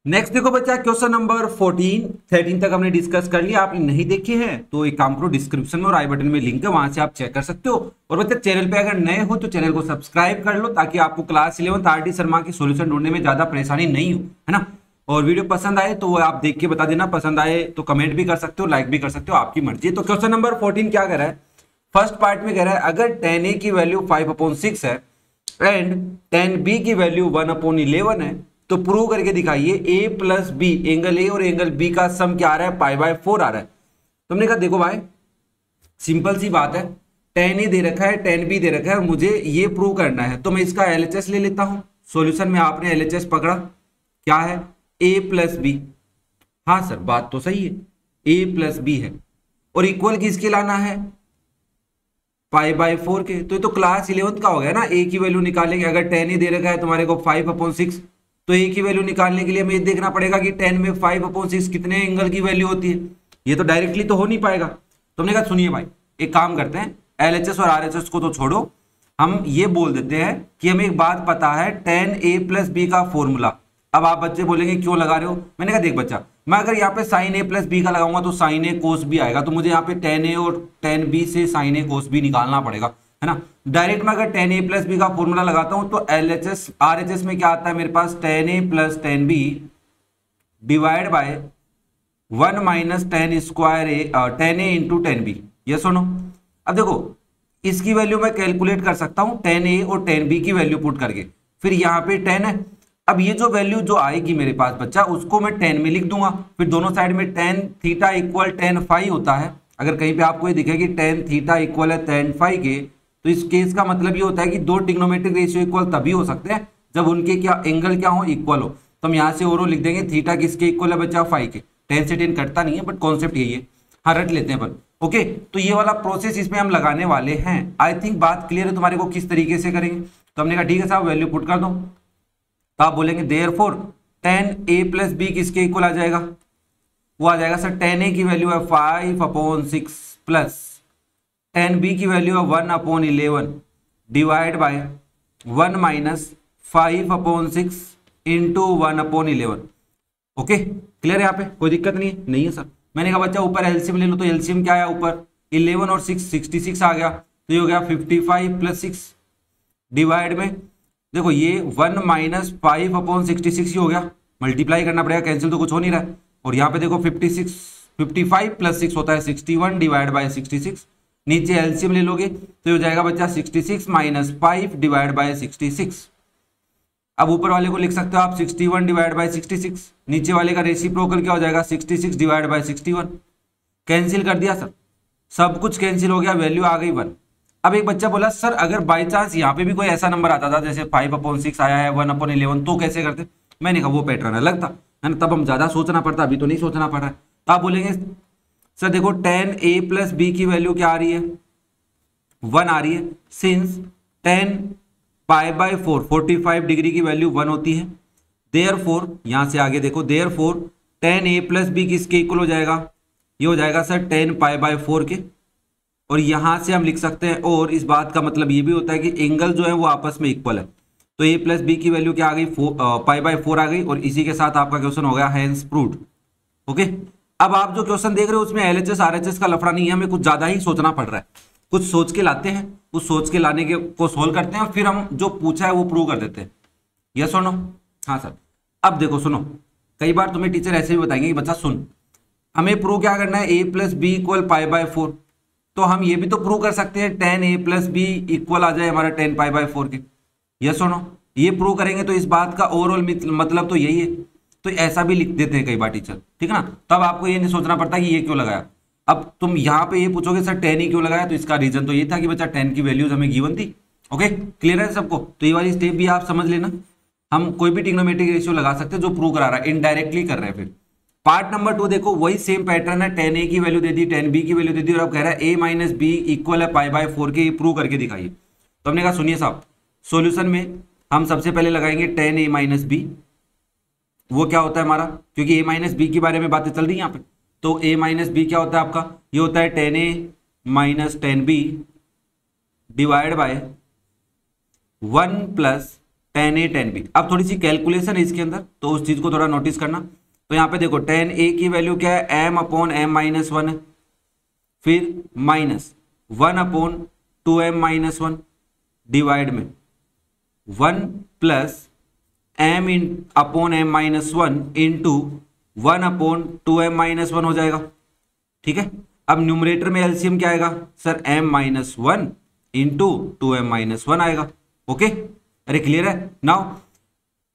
Next देखो बच्चा, question number 14 13 तक हमने डिस्कस कर लिया। आपने नहीं देखे हैं तो एक काम करो, डिस्क्रिप्शन में और आई बटन में लिंक है, वहां से आप चेक कर सकते हो। और बच्चा चैनल पे अगर नए हो तो चैनल को सब्सक्राइब कर लो, ताकि आपको क्लास 11 आरडी शर्मा की सॉल्यूशन ढूंढने में ज्यादा परेशानी नहीं हो, है ना। और वीडियो पसंद आए तो वो आप देख के बता देना, पसंद आए तो कमेंट भी कर सकते हो, लाइक भी कर सकते हो, आपकी मर्जी। तो क्वेश्चन नंबर 14 क्या कह रहा है, फर्स्ट पार्ट में कह रहा है अगर tan a की वैल्यू 5/6 है एंड tan b की वैल्यू 1/11 है तो प्रूव करके दिखाइए a plus B, angle a और एंगल b का सम क्या आ रहा है, π/4 आ रहा है। तो हमने कहा देखो भाई सिंपल सी बात है, tan a दे रखा है, tan b दे रखा है, मुझे ये प्रूव करना है तो मैं इसका LHS ले लेता हूं। सॉल्यूशन में आपने LHS पकड़ा, क्या है a प्लस बी। हाँ सर बात तो सही है, a प्लस बी है और इक्वल किसके लाना है, π/4 के। तो ये तो क्लास 11 का हो गया ना। a की वैल्यू निकालेंगे, अगर tan a दे रखा है तुम्हारे को 5/6, तो a की वैल्यू निकालने के लिए हमें ये देखना पड़ेगा कि tan में 5/6 कितने एंगल की वैल्यू होती है। ये तो डायरेक्टली तो हो नहीं पाएगा। तो हमने कहा सुनिए भाई, एक काम करते हैं, LHS और RHS को तो छोड़ो, हम ये बोल देते हैं कि हमें एक बात पता है tan a प्लस बी का फॉर्मूला। अब आप बच्चे बोलेंगे क्यों लगा रहे हो, मैंने कहा देख बच्चा, मैं अगर यहाँ पे sin a प्लस बी का लगाऊंगा तो sin a cos b आएगा, तो मुझे यहाँ पे tan a और tan b से sin a cos b निकालना पड़ेगा, है ना। डायरेक्ट में अगर tan a प्लस बी का फॉर्मूला लगाता हूं तो LHS RHS में क्या आता है मेरे पास, tan a plus tan b divide by 1 minus tan square a, tan a into tan b। ये सुनो, अब देखो इसकी वैल्यू मैं कैलकुलेट कर सकता हूं tan a और tan b की वैल्यू पुट करके, फिर यहाँ पे tan है। अब ये जो वैल्यू जो आएगी मेरे पास बच्चा, उसको मैं tan में लिख दूंगा, फिर दोनों साइड में tan theta equal tan phi होता है। अगर कहीं पे आपको ये दिखे कि tan थीटा इक्वल है tan फाई के, तो इस केस का मतलब ये होता है कि दो ट्रिग्नोमेट्रिक रेशियो इक्वल तभी हो सकते हैं जब उनके क्या एंगल क्या हो, इक्वल हो। तो हम यहाँ से और लिख देंगे थीटा किसके इक्वल है बच्चा, फाई के। tan से tan कटता नहीं है, बट कॉन्सेप्ट यही है, हाँ रट लेते हैं अपन। ओके, तो ये वाला प्रोसेस इसमें हम लगाने वाले हैं। आई थिंक बात क्लियर है तुम्हारे को किस तरीके से करेंगे। तो हमने कहा ठीक है साहब, वैल्यू पुट कर दो। तो आप बोलेंगे therefore tan a plus B किसके इक्वल आ जाएगा, वो आ जाएगा सर tan a की वैल्यू है 5/6 प्लस tan b की वैल्यू है 1/11 divide by 1 minus 5/6 into 1/11। Okay clear है, यहाँ पे कोई दिक्कत नहीं है, नहीं है सर। मैंने कहा बच्चा ऊपर एलसीएम ले लो, तो एलसीएम क्या आया ऊपर 11 और 6 66 आ गया, तो ये हो गया 55 प्लस 6 डिवाइड में देखो ये 1 माइनस 5/66 ही हो गया, मल्टीप्लाई करना पड़ेगा, कैंसिल तो कुछ हो नहीं रहा है। और यहाँ पे देखो 55 प्लस 6 होता है 61 डिवाइड बाय 66, नीचे एलसीएम ले लोगे तो हो जाएगा बच्चा 66 माइनस 5 डिवाइड बाय 66। अब ऊपर वाले को लिख सकते हो आप 61 डिवाइड बाय 66, नीचे वाले का रेसिप्रोकल क्या हो जाएगा 66 डिवाइड बाय 61। कैंसिल कर दिया सर, सब कुछ कैंसिल हो गया, वैल्यू आ गई 1। अब एक बच्चा बोला सर अगर बाय चांस यहाँ पे भी कोई ऐसा नंबर आता था जैसे 5/6 आया है 1/11, तो कैसे करते। मैंने कहा वो पैटर्न अलग था, है ना, तब हम ज्यादा सोचना पड़ता, अभी तो नहीं सोचना पड़ रहा है। तो आप बोलेंगे सर देखो tan a प्लस बी की वैल्यू क्या आ रही है, 1 आ रही है, सिंस tan π/4 45 डिग्री की वैल्यू 1 होती है। देयरफॉर यहां से आगे देखो, therefore tan a plus B किसके इक्वल हो जाएगा, ये हो जाएगा सर tan π/4 के। और यहां से हम लिख सकते हैं, और इस बात का मतलब ये भी होता है कि एंगल जो है वो आपस में इक्वल है। तो a प्लस बी की वैल्यू क्या आ गई, π/4 आ गई, और इसी के साथ आपका क्वेश्चन हो गया हैंस प्रूव्ड। ओके, अब आप जो क्वेश्चन देख रहे हो उसमें LHS RHS का लफड़ा नहीं है, हमें कुछ ज्यादा ही सोचना पड़ रहा है, कुछ सोच के लाते हैं, कुछ सोच के लाने के को सोल्व करते हैं, और फिर हम जो पूछा है वो प्रूव कर देते हैं। यस और नो, हाँ सर। अब देखो सुनो, कई बार तुम्हें टीचर ऐसे भी बताएंगे कि बच्चा सुन, हमें प्रूव क्या करना है, a प्लस बी इक्वल π/4, तो हम ये भी तो प्रूव कर सकते हैं tan a plus B equal आ जाए हमारा tan π/4 के। यस और नो, ये प्रूव करेंगे तो इस बात का ओवरऑल मतलब तो यही है। तो ऐसा भी लिख देते हैं कई बार टीचर, ठीक है ना, तब आपको ये नहीं सोचना पड़ता कि ये क्यों लगाया। अब तुम यहाँ पे ये पूछोगे सर tan ही क्यों लगाया, तो इसका रीजन तो ये था कि बच्चा tan की वैल्यूज हमें गिवन थी। ओके क्लियर है सबको, तो ये वाली स्टेप भी आप समझ लेना। हम कोई भी ट्रिग्नोमेट्रिक रेशियो लगा सकते हैं जो प्रूव करा रहा है, इनडायरेक्टली कर रहे हैं। फिर पार्ट नंबर 2 देखो, वही सेम पैटर्न है, tan a की वैल्यू दे दी, tan b की वैल्यू दे दी, और अब कह रहा है a माइनस बी इक्वल है π/4 के, प्रूव करके दिखाइए। तो हमने कहा सुनिए साहब, सॉल्यूशन में हम सबसे पहले लगाएंगे tan a माइनस बी, वो क्या होता है हमारा, क्योंकि a माइनस बी के बारे में बातें चल रही है यहाँ पे, तो a माइनस बी क्या होता है आपका, ये होता है tan a minus tan b divide by 1 plus tan a tan b। अब थोड़ी सी कैलकुलेशन है इसके अंदर, तो उस चीज को थोड़ा नोटिस करना। तो यहाँ पे देखो tan a की वैल्यू क्या है, m अपॉन m माइनस 1 है, फिर minus 1 upon 2m minus 1 divide में 1 प्लस m इन upon m minus 1 into 1 upon 2m minus 1 हो जाएगा। ठीक है, अब न्यूमरेटर में एलसीएम क्या आएगा sir, m minus 1 into 2m minus 1 आएगा। ओके, अरे क्लियर है। नाउ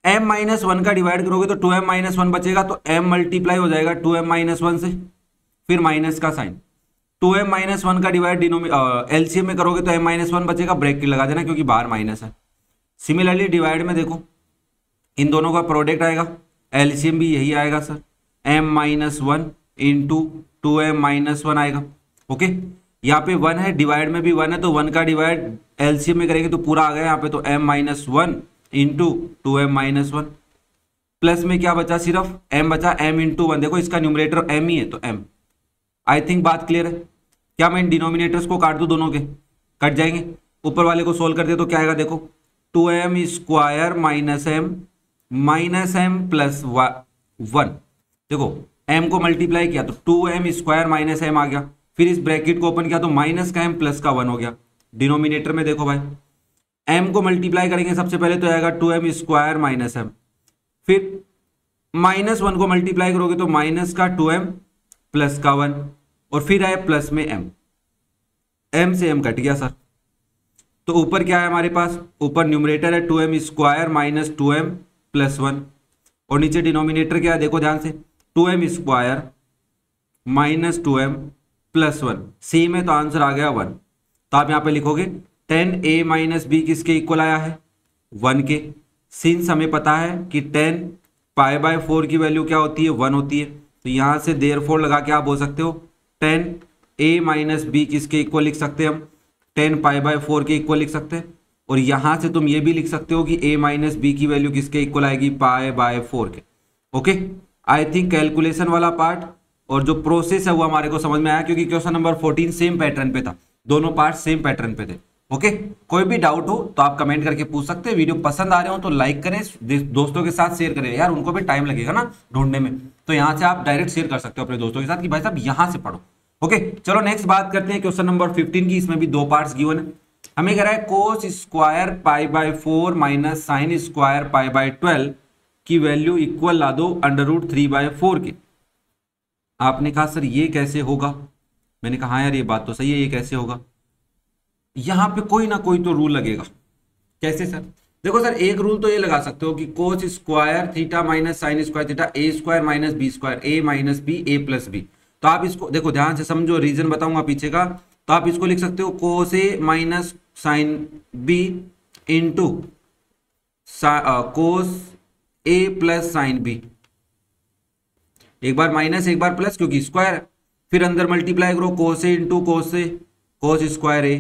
m माइनस 1 का डिवाइड करोगे तो 2m माइनस 1 बचेगा, तो m मल्टीप्लाई हो जाएगा 2m माइनस 1 से, फिर माइनस का साइन। 2m माइनस 1 का डिवाइड एलसीएम में करोगे तो m माइनस 1 बचेगा, ब्रैकेट लगा देना क्योंकि बाहर माइनस है। सिमिलरली डिवाइड में देखो इन दोनों का प्रोडक्ट आएगा, एलसीएम भी यही आएगा sir, m minus 1 into 2m minus 1 आएगा। ओके, यहाँ पे 1 है, डिवाइड में भी 1 है, तो 1 का डिवाइड एलसीएम में करेंगे तो पूरा आ गया यहाँ पे, तो m minus 1 into 2m minus 1 plus में क्या बचा, सिर्फ m बचा, m इंटू 1। देखो इसका न्यूमरेटर m ही है तो m। आई थिंक बात क्लियर है। क्या मैं डिनोमिनेटर्स को काट दूं, दोनों के कट जाएंगे, ऊपर वाले को सोल्व कर दे तो क्या आएगा, देखो 2m square minus m plus 1। देखो m को मल्टीप्लाई किया तो 2m स्क्वायर माइनस m आ गया, फिर इस ब्रैकेट को ओपन किया तो माइनस का m प्लस का 1 हो गया। डिनोमिनेटर में देखो भाई m को मल्टीप्लाई करेंगे सबसे पहले तो आएगा 2m स्क्वायर माइनस m, फिर माइनस 1 को मल्टीप्लाई करोगे तो माइनस का 2m प्लस का 1, और फिर आए प्लस में m से m कट गया सर। तो ऊपर क्या है हमारे पास, ऊपर न्यूमरेटर है 2m square minus 2m plus 1, और नीचे डिनोमिनेटर क्या है देखो ध्यान से, 2m square minus 2m plus 1, same है तो आंसर आ गया 1। तो आप यहाँ पे लिखोगे tan a माइनस b किसके इक्वल आया है, 1 के। सिंस हमें पता है कि tan पाई बाय 4 की वैल्यू क्या होती है, 1 होती है, तो यहाँ से देयरफॉर लगा के आप बोल सकते हो tan a माइनस b किसके इक्वल लिख सकते हैं हम, tan पाई बाय 4 के इक्वल लिख सकते हैं। और यहाँ से तुम ये भी लिख सकते हो कि a माइनस बी की वैल्यू किसके इक्वल आएगी, पाई बाय 4 के। ओके, आई थिंक कैलकुलेशन वाला पार्ट और जो प्रोसेस है वो हमारे को समझ में आया, क्योंकि क्वेश्चन नंबर 14 सेम पैटर्न पे था, दोनों पार्ट सेम पैटर्न पे थे। ओके, कोई भी डाउट हो तो आप कमेंट करके पूछ सकते हैं। वीडियो पसंद आ रहे हो तो लाइक करें, दोस्तों के साथ शेयर करें, यार उनको भी टाइम लगेगा ना ढूंढने में, तो यहाँ से आप डायरेक्ट शेयर कर सकते हो अपने दोस्तों के साथ कि भाई साहब यहाँ से पढ़ो। ओके, चलो नेक्स्ट बात करते हैं क्वेश्चन नंबर 15 की। इसमें भी दो पार्ट्स गिवन है। हमें कह रहा है कोस square pi by 4 minus sine square pi by 12 की वैल्यू इक्वल ला दो √3/4 के। आपने कहा सर ये कैसे होगा, मैंने कहा हाँ यार ये बात तो सही है, ये कैसे होगा। यहां पे कोई ना कोई तो रूल लगेगा। कैसे सर, देखो सर एक रूल तो ये लगा सकते हो कि cos square theta minus sine square theta A square minus B square A minus B A plus B. तो आप इसको देखो ध्यान से समझो, रीजन बताऊंगा पीछे का, तो आप इसको लिख सकते हो कोस ए minus sine B into cos ए प्लस साइन बी। एक बार माइनस एक बार प्लस क्योंकि स्क्वायर है, फिर अंदर मल्टीप्लाई करो कोस ए इंटू कोस ए कोस स्क्वायर ए,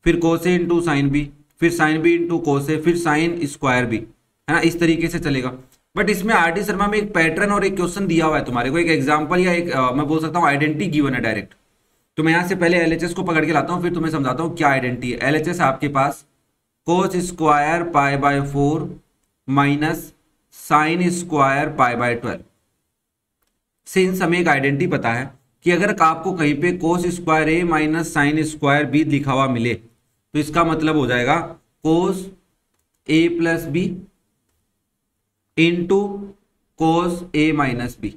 फिर कोस ए इंटू साइन बी, फिर साइन बी इंटू कोस ए, फिर साइन स्क्वायर बी, है ना। इस तरीके से चलेगा। बट इसमें आरटी शर्मा में एक पैटर्न और एक क्वेश्चन दिया हुआ है तुम्हारे को, एक एग्जांपल या एक मैं बोल सकता हूँ आइडेंटिटी गिवन है डायरेक्ट। तो मैं यहाँ से पहले एलएचएस को पकड़ के लाता हूँ, फिर तुम्हें समझाता हूँ क्या आइडेंटिटी है। एलएचएस आपके पास cos square pi by 4 minus sine square pi by 12। Since हमें एक आइडेंटिटी पता है कि अगर आपको कहीं पे कोस स्क्वायर ए माइनस साइन स्क्वायर बी लिखा हुआ मिले तो इसका मतलब हो जाएगा कोस ए प्लस बी इंटू कोस ए माइनस बी।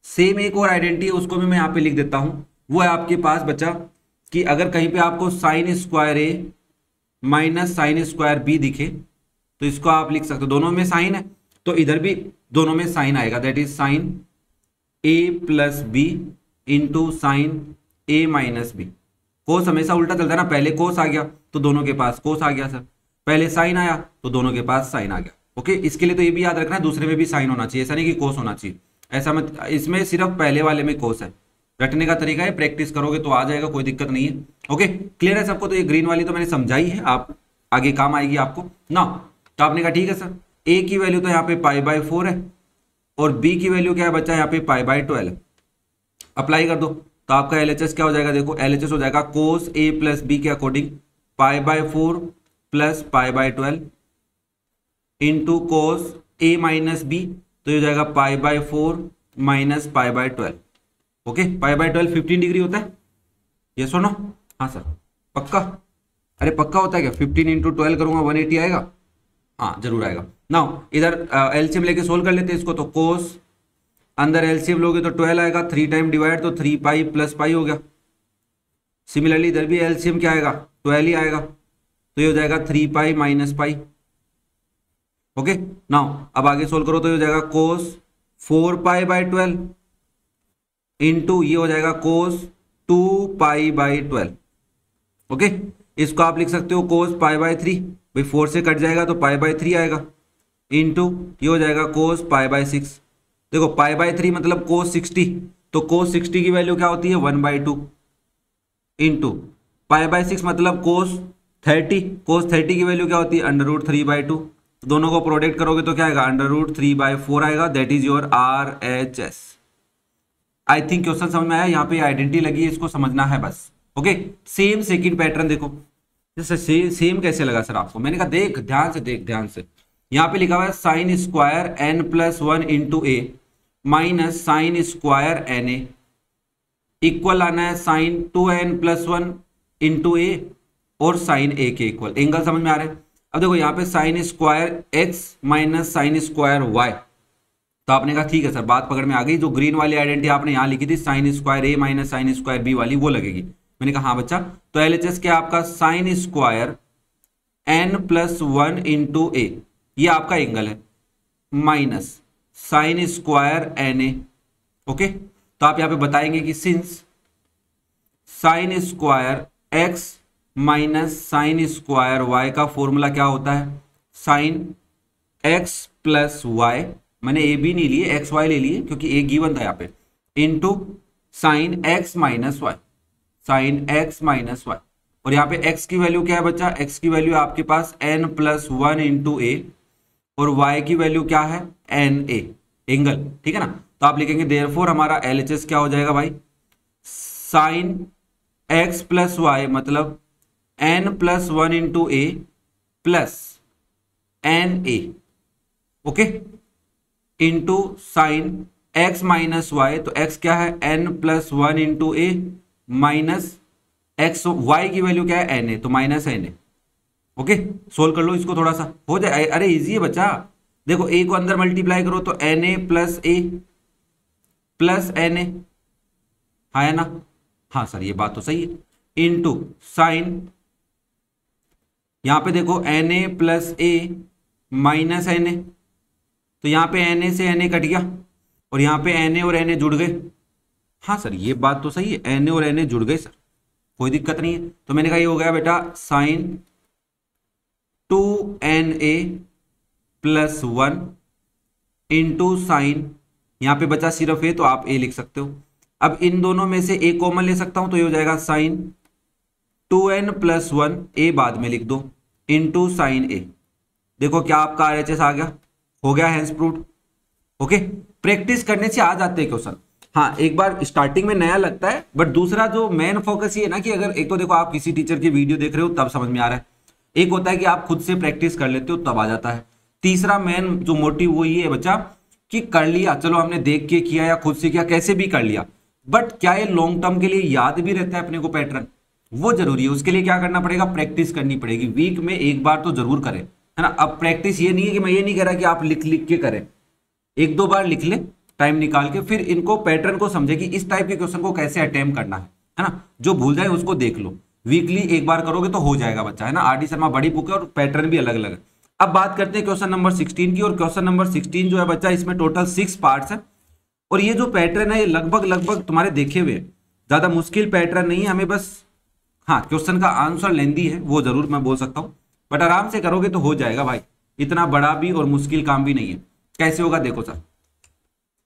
सेम एक और आइडेंटिटी है, उसको भी मैं यहाँ पे लिख देता हूं। वो है आपके पास बचा कि अगर कहीं पे आपको साइन स्क्वायर ए माइनस साइन स्क्वायर बी दिखे तो इसको आप लिख सकते हो, दोनों में साइन है तो इधर भी दोनों में साइन आएगा, that is sine A plus B into sine A minus B. Cos हमेशा उल्टा चलता है ना, पहले कोस आ गया तो दोनों के पास कोस आ गया सर, पहले साइन आया तो दोनों के पास साइन आ गया। ओके, इसके लिए तो ये भी याद रखना है दूसरे में भी साइन होना चाहिए, ऐसा नहीं कि कोस होना चाहिए, ऐसा मत। इसमें सिर्फ पहले वाले में कोस है, रटने का तरीका है, प्रैक्टिस करोगे तो आ जाएगा, कोई दिक्कत नहीं है। ओके, क्लियर है सबको। तो ये ग्रीन वाली तो मैंने समझाई है, आप आगे काम आएगी आपको ना। तो आपने कहा ठीक है सर, ए की वैल्यू तो यहाँ पे पाई बाय 4 है और बी की वैल्यू क्या है बच्चा, यहाँ पे पाई बाय 12 है। अप्लाई कर दो तो आपका एलएचएस क्या हो जाएगा, देखो एलएचएस हो जाएगा कोस ए प्लस बी के according pi by 4 plus pi by 12 into cos A minus b, तो ये हो जाएगा pi by 4 minus pi by 12। Okay, pi by 12 15 degree होता है, ये सुनो। हाँ सर पक्का, अरे पक्का होता है क्या? 15 इंटू 12 करूंगा 180 आएगा, हाँ जरूर आएगा। नाउ इधर एलसीएम लेके सोल्व कर लेते हैं इसको, तो कोस अंदर एलसीएम लोगे तो 12 आएगा, 3 टाइम डिवाइड तो 3 पाई प्लस पाई हो गया। सिमिलरली इधर भी एलसीएम क्या आएगा? 12 ही आएगा, तो ये हो जाएगा 3 pi minus pi. Okay, now अब आगे सोल्व करो तो ये हो जाएगा कोस 4 पाई बाय 12 इंटू ये हो जाएगा कोस 2 पाई बाई 12। ओके, इसको आप लिख सकते हो कोस पाई बाय 3, भाई 4 से कट जाएगा तो पाई बाय 3 आएगा, इंटू ये हो जाएगा कोस पाई बाय 6। देखो पाई बाय 3 मतलब कोस 60, तो कोस 60 की वैल्यू क्या होती है? 1/2 इंटू पाई बाय 6 मतलब कोस 30, कोस 30 की वैल्यू क्या होती है? √3/2। दोनों को प्रोडक्ट करोगे तो क्या आएगा? √3/4 आएगा, that is your RHS। I think question समझ में आया, यहाँ पे आइडेंटिटी लगी है, इसको समझना है बस। ओके, सेम सेकंड पैटर्न देखो, जैसे सेम कैसे लगा सर आपको? मैंने कहा देख ध्यान से, देख ध्यान से। यहाँ पे लिखा हुआ है sine square n+1 into A minus sine square NA equal आना है साइन 2n+1 इंटू ए और साइन ए के इक्वल। एंगल समझ में आ रहा है? अब देखो यहाँ पे sine square x minus sine square y, तो आपने कहा ठीक है सर, बात पकड़ में आ गई। जो ग्रीन वाली आइडेंटिटी आपने यहाँ लिखी थी साइन स्क्वायर ए माइनस साइन स्क्वायर बी वाली, वो लगेगी। मैंने कहा हाँ बच्चा, तो LHS क्या आपका? साइन स्क्वायर n+1 इंटू ए, ये आपका एंगल है, minus sine square NA। Okay, तो आप यहाँ पे बताएंगे कि since sine square x minus sine square y का फॉर्मूला क्या होता है? साइन x प्लस y, मैंने ए बी नहीं लिए, एक्स वाई ले लिए क्योंकि ए गिवन था यहाँ पे, into sine x minus y, sine x minus y. और यहाँ पे x की वैल्यू क्या है बच्चा? x की वैल्यू आपके पास n+1 इंटू ए और y की वैल्यू क्या है? NA, एंगल, ठीक है ना। तो आप लिखेंगे देयरफॉर हमारा LHS क्या हो जाएगा भाई? साइन x प्लस वाई मतलब n+1 into A plus NA, okay, into sine x minus Y, तो x क्या है? n+1 into A minus x, y की वैल्यू क्या है? NA, तो माइनस NA। ओके, सोल्व कर लो इसको, थोड़ा सा हो जाए, अरे इजी है बच्चा। देखो a को अंदर मल्टीप्लाई करो तो NA प्लस ए प्लस NA, हाँ है ना? हाँ सर ये बात तो सही है, इंटू साइन, यहां पे देखो NA प्लस ए माइनस NA, तो यहाँ पे NA से NA कट गया और यहाँ पे NA और NA जुड़ गए। हाँ सर ये बात तो सही है, NA और NA जुड़ गए सर, कोई दिक्कत नहीं है। तो मैंने कहा ये हो गया बेटा sign 2NA plus 1 into sine, यहाँ पे बचा सिर्फ ए तो आप ए लिख सकते हो। अब इन दोनों में से ए कॉमन ले सकता हूं तो ये हो जाएगा साइन 2n प्लस 1, ए बाद में लिख दो, इंटू साइन ए। देखो क्या आपका RHS आ गया, हो गया हैंस प्रूव्ड। ओके, प्रैक्टिस करने से आ जाते हैं क्वेश्चन। हाँ एक बार स्टार्टिंग में नया लगता है, बट दूसरा जो मेन फोकस ये है ना कि अगर एक तो देखो आप किसी टीचर की वीडियो देख रहे हो तब समझ में आ रहा है, एक होता है कि आप खुद से प्रैक्टिस कर लेते हो तब आ जाता है। तीसरा मेन जो मोटिव वो ये है बच्चा कि कर लिया, चलो हमने देख के किया या खुद से किया, कैसे भी कर लिया, बट क्या ये लॉन्ग टर्म के लिए याद भी रहता है अपने को पैटर्न, वो जरूरी है। उसके लिए क्या करना पड़ेगा? प्रैक्टिस करनी पड़ेगी, वीक में एक बार तो जरूर करें, है ना। अब प्रैक्टिस ये नहीं है कि मैं ये नहीं कह रहा कि आप लिख लिख के करें, एक दो बार लिख ले टाइम निकाल के, फिर इनको पैटर्न को समझे कि इस टाइप के क्वेश्चन को कैसे अटेम्प्ट करना है ना। जो भूल जाए उसको देख लो, वीकली एक बार करोगे तो हो जाएगा बच्चा, है ना। RD शर्मा बड़ी बुक है और पैटर्न भी अलग अलग है। अब बात करते हैं क्वेश्चन नंबर 16 की, और क्वेश्चन नंबर 16 जो है बच्चा इसमें टोटल 6 पार्ट्स है, और ये जो पैटर्न है ये लगभग तुम्हारे देखे हुए, ज्यादा मुश्किल पैटर्न नहीं है, हमें बस हाँ क्वेश्चन का आंसर लेंदी है वो जरूर मैं बोल सकता हूँ, बट आराम से करोगे तो हो जाएगा भाई, इतना बड़ा भी और मुश्किल काम भी नहीं है। कैसे होगा देखो सर,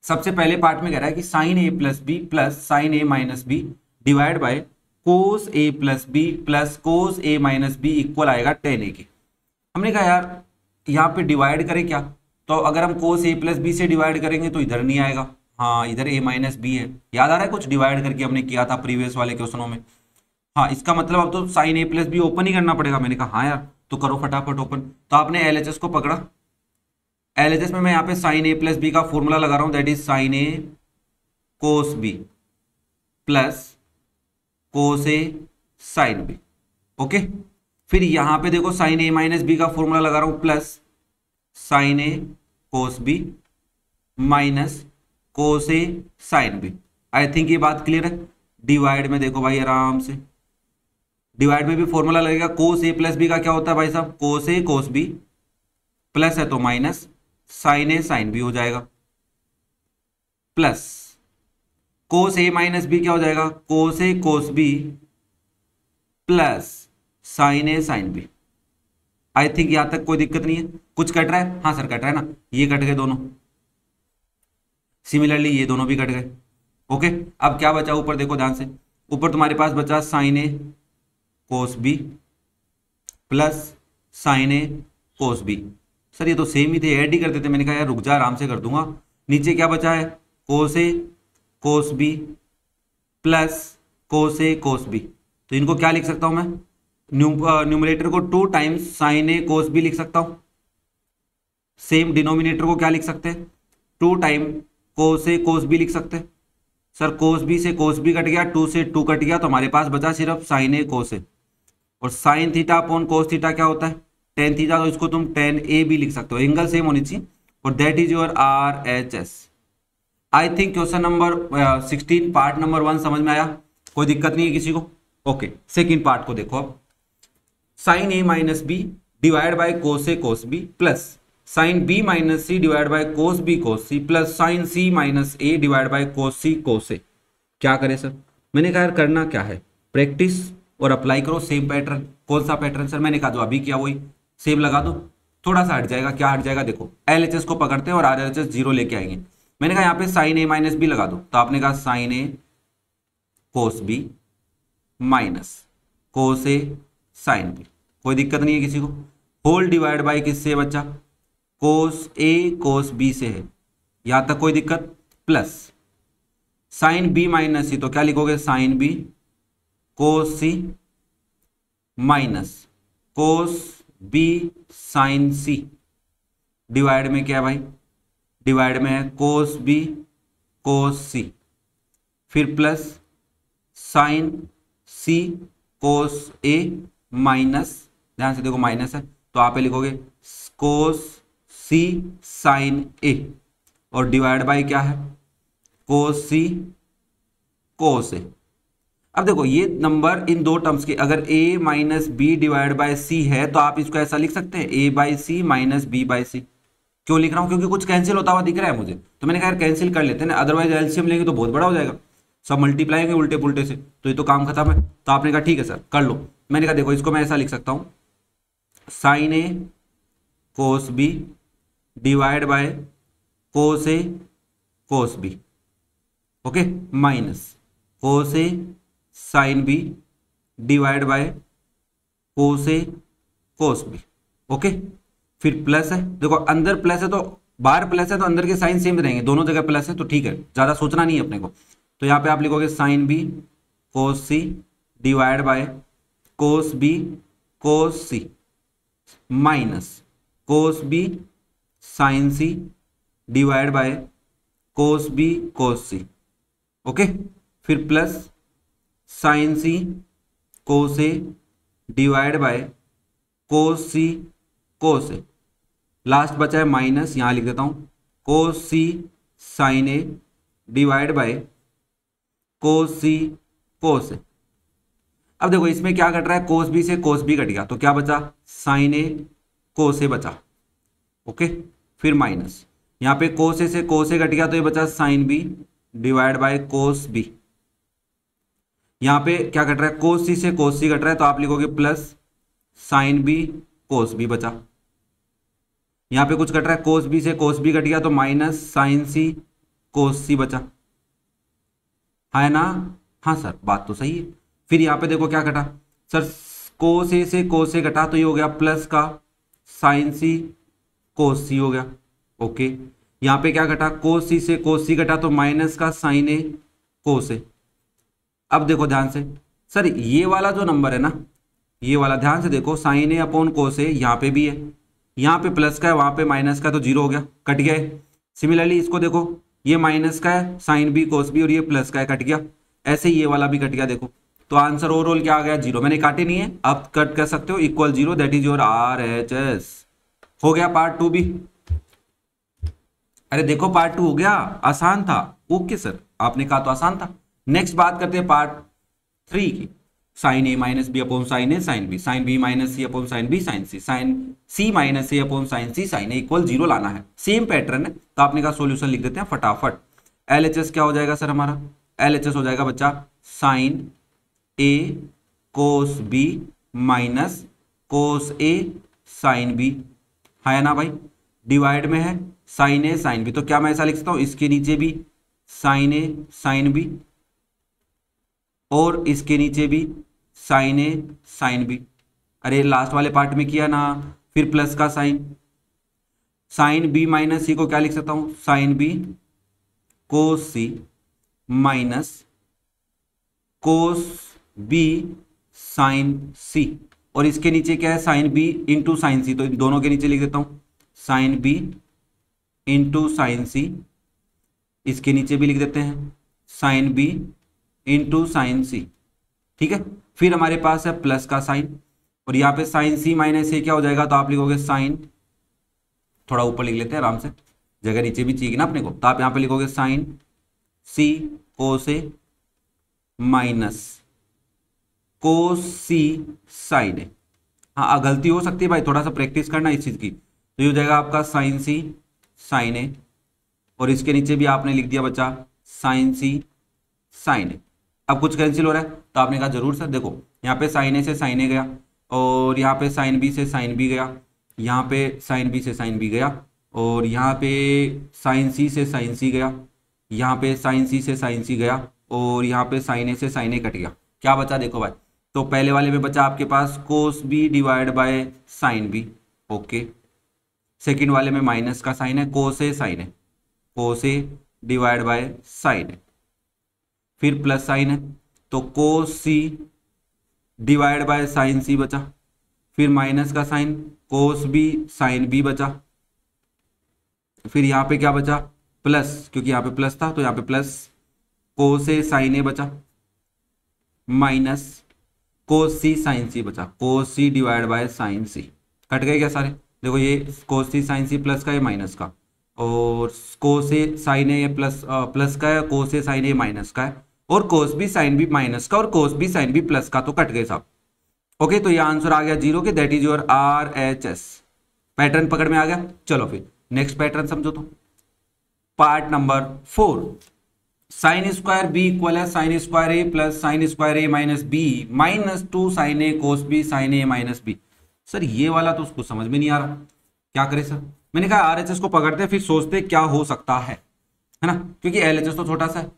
सबसे पहले पार्ट में कह रहा है कि sine A plus b plus sine A minus B divide by cos A plus b plus cos A minus b equal आएगा tan ए के। हमने कहा यार यहाँ पे डिवाइड करें क्या, तो अगर हम कोस ए प्लस बी से डिवाइड करेंगे तो इधर नहीं आएगा, हाँ इधर a माइनस बी है, याद आ रहा है कुछ डिवाइड करके हमने किया था प्रीवियस वाले क्वेश्चनों में। हाँ इसका मतलब अब तो साइन ए प्लस बी ओपन ही करना पड़ेगा। मैंने कहा हाँ यार, तो करो फटाफट ओपन। तो आपने LHS को पकड़ा, LHS में मैं यहाँ पे साइन ए प्लस बी का फॉर्मूला लगा रहा हूं, that is sine a cos B plus cos a sine B. Okay, फिर यहां पे देखो साइन ए माइनस बी का फॉर्मूला लगा रहा हूं, plus sine a cos b minus cos a sine B. I think ये बात क्लियर है। डिवाइड में देखो भाई आराम से, डिवाइड में भी फॉर्मूला लगेगा, कोस ए प्लस बी का क्या होता है भाई साहब, कोस ए कोस बी, प्लस है तो minus sine A sine B हो जाएगा, प्लस कोस ए माइनस बी क्या हो जाएगा, cos A cos B plus sine A sine B. I think यहां तक कोई दिक्कत नहीं है। कुछ कट रहा है? हाँ सर कट रहा है ना, ये कट गए दोनों, सिमिलरली ये दोनों भी कट गए। ओके, अब क्या बचा ऊपर देखो ध्यान से, ऊपर तुम्हारे पास बचा sign a cos B plus sine a cos B. Sir ये तो सेम ही थे, ऐड ही करते थे। मैंने कहा यार रुक जा, आराम से कर दूंगा। नीचे क्या बचा है, कोस ए कोस बी प्लस कोस ए कोस बी। तो इनको क्या लिख सकता हूं मैं, न्यूमरेटर को 2 times sign a cos B लिख सकता हूं। सेम डिनोमिनेटर को क्या लिख सकते हैं, 2 टाइम कोस ए कोस बी लिख सकते हैं। सर कोस बी से कोस बी कट गया, 2 से 2 कट गया, तो हमारे पास बचा सिर्फ साइन ए कोस ए। और sine theta upon cos theta क्या होता है, टेन थीटा, तो इसको तुम टेन ए भी लिख सकते हो, एंगल सेम होनी चाहिए। और that is your RHS। I think question number 16 part number 1 समझ में आया, कोई दिक्कत नहीं है किसी को। ओके, सेकेंड पार्ट को देखो अब, sine A minus B divide by cos A cos B plus sine B minus C divide by cos B cos C plus sine C minus A divide by cos C cos A. क्या करें sir, मैंने कहा यार करना क्या है, practice और apply करो सेम पैटर्न। कौन सा पैटर्न सर, मैंने कहा जो अभी किया वही सेम लगा दो। थोड़ा सा हट जाएगा, क्या हट जाएगा देखो, LHS को पकड़ते हैं और RHS 0 लेके आएंगे। मैंने कहा यहाँ पे साइन ए माइनस बी लगा दो, तो आपने कहा sign a cos b minus cos a sine B, कोई दिक्कत नहीं है किसी को। होल डिवाइड बाय किससे बच्चा, कोस ए कोस बी से है, यहां तक कोई दिक्कत। प्लस साइन बी माइनस सी, तो क्या लिखोगे, sine B cos C minus cos B sine C. Divide में क्या है भाई, डिवाइड में है कोस बी कोस सी, फिर प्लस साइन सी कोस ए माइनस, ध्यान से देखो माइनस है तो आप लिखोगे कोस सी साइन ए, और डिवाइड बाय क्या है, कोस सी कोस ए। अब देखो ये नंबर इन दो टर्म्स के, अगर a minus B divide by C है तो आप इसको ऐसा लिख सकते हैं a by C minus B by C. क्यों लिख रहा हूं, क्योंकि कुछ कैंसिल होता हुआ दिख रहा है मुझे, तो मैंने कहा यार कैंसिल कर लेते हैं ना, अदरवाइज एलसीएम लेंगे तो बहुत बड़ा हो जाएगा, सब मल्टीप्लाई होंगे उल्टे पुल्टे से, तो ये तो काम खत्म है। तो आपने कहा ठीक है सर कर लो। मैंने कहा देखो इसको मैं ऐसा लिख सकता हूं, sine a cos B divide by cos A cos b, okay, minus cos a sine b divide by cos A cos b, okay. फिर प्लस है, देखो अंदर प्लस है तो बाहर प्लस है तो अंदर के साइन सेम रहेंगे, दोनों जगह प्लस है तो ठीक है, ज्यादा सोचना नहीं है अपने को। तो यहाँ पे आप लिखोगे sine B cos C divide by cos B cos C minus cos B sine C divide by cos B cos C, okay. फिर plus sine C cos A divide by cos C cos A, last बचा है minus, यहां लिख देता हूं cos C sine A divide by cos C cos A. अब देखो इसमें क्या कट रहा है, कोस बी से कोस बी कट गया तो क्या बचा, साइन ए कोस ए बचा, ओके। फिर माइनस यहां पे कोस ए से कोस ए कट गया तो ये बचा sine b divide by cos b. यहां पे क्या कट रहा है, कोस सी से कोस सी कट रहा है तो आप लिखोगे plus sine B cos b बचा। यहां पे कुछ कट रहा है, कोस बी से कोस बी कट गया तो माइनस साइन सी कोस सी बचा, है ना। हाँ सर बात तो सही है। फिर यहाँ पे देखो क्या कटा सर, कोस ए से कोस ए कटा तो ये हो गया प्लस का साइन सी कोस सी हो गया, ओके। यहाँ पे क्या कटा, कोस सी से कोस सी कटा तो माइनस का साइन ए कोस ए। अब देखो ध्यान से सर, ये वाला जो नंबर है ना, ये वाला ध्यान से देखो, साइन ए अपॉन कोस ए यहाँ पे भी है, यहाँ पे प्लस का है, वहां पे माइनस का, तो जीरो हो गया, कट गया। सिमिलरली इसको देखो, ये माइनस का है साइन बी कोस बी और ये प्लस का है, कट गया। ऐसे ही ये वाला भी कट गया देखो। तो आंसर ओवरऑल क्या आ गया, जीरो। मैंने काटे नहीं है, आप कट कर सकते हो, equal zero, that is your RHS। हो गया पार्ट 2 भी। अरे देखो पार्ट 2 हो गया, आसान था। ओके सर, आपने कहा तो आसान था। नेक्स्ट बात करते हैं पार्ट 3 की। Sine A minus B upon sine A sine B, sine B minus C upon sine B sine C, sine C minus A upon sine C sine A equal zero लाना है। Same pattern है, तो आपने कहा solution लिख देते हैं फटाफट। LHS क्या हो जाएगा सर हमारा, LHS हो जाएगा बच्चा sign a cos b minus cos a sine B, है ना भाई, डिवाइड में है साइन ए साइन बी। तो क्या मैं ऐसा लिख सकता हूं, इसके नीचे भी साइन ए साइन बी और इसके नीचे भी साइन ए साइन बी। अरे लास्ट वाले पार्ट में किया ना, फिर प्लस का साइन, साइन बी माइनस सी को क्या लिख सकता हूं, sine B cos C minus cos B sine सी, और इसके नीचे क्या है, साइन बी इंटू साइन सी। तो इन दोनों के नीचे लिख देता हूं साइन बी इंटू साइन सी, इसके नीचे भी लिख देते हैं साइन बी इंटू साइन सी, ठीक है। फिर हमारे पास है प्लस का साइन, और यहाँ पे साइन सी माइनस ए क्या हो जाएगा, तो आप लिखोगे साइन, थोड़ा ऊपर लिख लेते हैं आराम से, जगह नीचे भी चाहिए ना अपने को, तो आप यहाँ पे लिखोगे साइन सी कोस ए माइनस कोस सी साइन ए। हाँ गलती हो सकती है भाई, थोड़ा सा प्रैक्टिस करना इस चीज की। तो ये हो जाएगा आपका साइन सी साइन ए, और इसके नीचे भी आपने लिख दिया बच्चा साइन सी साइन ए। अब कुछ कैंसिल हो रहा है, तो आपने कहा जरूर सर, देखो यहाँ पे साइन ए से साइन ए गया, और यहाँ पे साइन बी से साइन बी गया, यहाँ पे साइन बी से साइन बी गया, और यहाँ पे साइन सी से साइन सी गया, यहाँ पे साइन सी से साइन सी गया, और यहाँ पे साइन ए से साइन ए कट गया। क्या बचा देखो भाई, तो पहले वाले में बचा आपके पास cos B divide by sine B, okay. Second वाले में माइनस का साइन है, कोस ए साइन है, cos A divide by sine है। फिर प्लस साइन है, तो cos C divide by sine सी बचा। फिर माइनस का sine, cos B sine b बचा। फिर यहाँ पे क्या बचा, प्लस, क्योंकि यहाँ पे प्लस था तो यहाँ पे प्लस कोस ए साइन ए बचा, माइनस कोस सी साइन सी बचा, cos C divide by sine C. Cut गए क्या सारे, देखो ये कोस सी साइन सी प्लस का, ये माइनस का, और कोस ए साइन ए प्लस का है, cos a sign A minus का है, और cos B sine B minus का, और cos B sine b plus का, तो कट गए साहब। ओके, तो ये आंसर आ गया जीरो के, that is your RHS। Pattern पकड़ में आ गया। चलो फिर नेक्स्ट पैटर्न समझो। तो part number 4, sine square b equal है sine square A plus sine square A minus b minus 2 sine a cos B sine A minus b. Sir ये वाला तो उसको समझ में नहीं आ रहा, क्या करे सर। मैंने कहा RHS को पकड़ते फिर सोचते क्या हो सकता है ना, क्योंकि LHS तो छोटा सा है।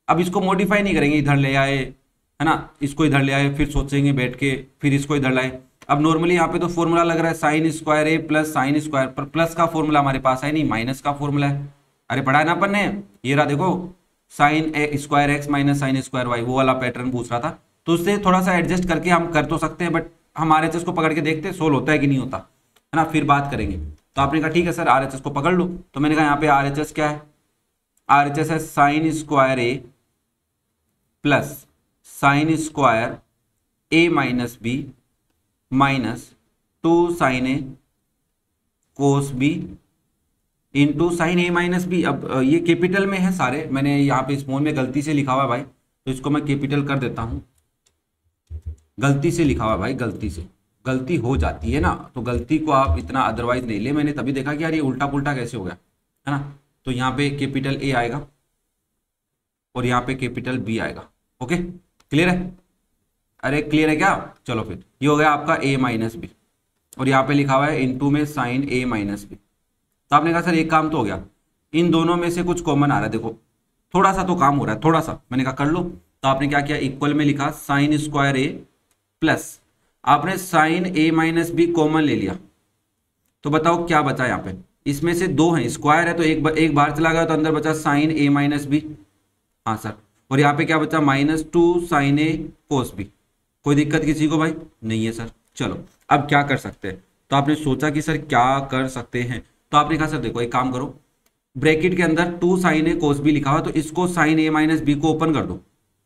अब इसको मॉडिफाई नहीं करेंगे, इधर ले आए है ना, इसको इधर ले आए, फिर सोचेंगे बैठ के, फिर इसको इधर लाए। अब नॉर्मली यहाँ पे तो फॉर्मूला लग रहा है साइन स्क्वायर ए प्लस साइन स्क्वायर, पर प्लस का फॉर्मूला हमारे पास है नहीं, माइनस का फॉर्मूला है। अरे पढ़ा है ना अपन ने, ये रहा देखो, sine A square x minus sine square Y, वो वाला पैटर्न पूछ रहा था। तो उससे थोड़ा सा एडजस्ट करके हम कर तो सकते हैं, बट हम RHS को पकड़ के देखते हैं सोल्व होता है कि नहीं होता, है ना, फिर बात करेंगे। तो आपने कहा ठीक है सर RHS को पकड़ लो। तो मैंने कहा यहाँ पे RHS क्या है, RHS है sine square A plus sine square A minus b minus 2 sine a cos B into sine A minus B. अब ये कैपिटल में है सारे, मैंने यहाँ पे स्मॉल में गलती से लिखा हुआ है भाई, तो इसको मैं कैपिटल कर देता हूँ। गलती से लिखा हुआ है भाई, गलती से, गलती हो जाती है ना, तो गलती को आप इतना अदरवाइज नहीं ले। मैंने तभी देखा कि यार ये उल्टा पुल्टा कैसे हो गया, है ना। तो यहाँ पे कैपिटल ए आएगा और यहाँ पे कैपिटल बी आएगा। ओके क्लियर है, अरे क्लियर है क्या। चलो फिर ये हो गया आपका ए माइनस बी, और यहाँ पे लिखा हुआ है इनटू में साइन ए माइनस बी। तो आपने कहा सर एक काम तो हो गया, इन दोनों में से कुछ कॉमन आ रहा है, देखो थोड़ा सा तो काम हो रहा है, थोड़ा सा। मैंने कहा कर लो, तो आपने क्या किया, इक्वल में लिखा साइन स्क्वायर ए प्लस आपने साइन ए माइनस बी कॉमन ले लिया। तो बताओ क्या बचा यहाँ पे, इसमें से दो हैं, स्क्वायर है तो एक बार चला गया, तो अंदर बचा साइन ए माइनस बी, हाँ सर। और यहाँ पे क्या बचा, minus 2 sine a cos B. कोई दिक्कत किसी को भाई नहीं है सर। चलो अब क्या कर सकते हैं, तो आपने सोचा कि सर क्या कर सकते हैं, तो आपने कहा सर देखो एक काम करो, ब्रैकेट के अंदर 2 साइन ए कोस बी लिखा हुआ, तो इसको साइन ए माइनस बी को ओपन कर दो।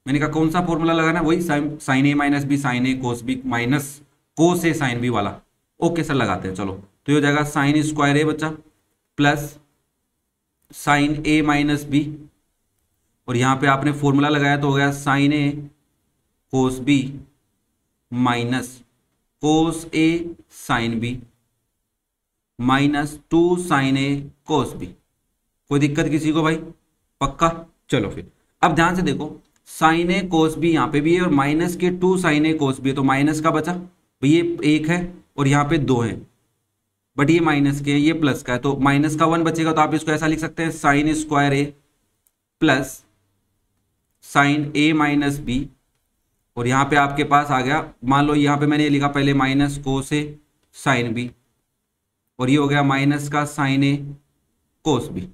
मैंने कहा कौन सा फॉर्मूला लगाना है, वही sign A minus B sine a cos b minus cos a sine B वाला। ओके सर लगाते हैं, चलो तो ये हो जाएगा साइन स्क्वायर ए बच्चा प्लस साइन ए माइनस बी, और यहां पे आपने फॉर्मूला लगाया तो हो गया sign a cos b minus cos a sine B minus 2 sine a cos B. कोई दिक्कत किसी को भाई? पक्का? चलो फिर अब ध्यान से देखो, साइन ए कोस बी यहाँ पे भी है और माइनस के 2 साइन ए कोस बी है, तो माइनस का बचा भाई, ये 1 है और यहाँ पे 2 है, बट ये माइनस के है, ये प्लस का है, तो माइनस का 1 बचेगा, तो आप इसको ऐसा लिख सकते हैं साइन स्क्वायर ए प्लस साइन ए माइनस बी, और यहाँ पे आपके पास आ गया, मान लो यहाँ पे मैंने ये लिखा पहले minus cos a sine B, और ये हो गया माइनस का साइन ए कोस बी।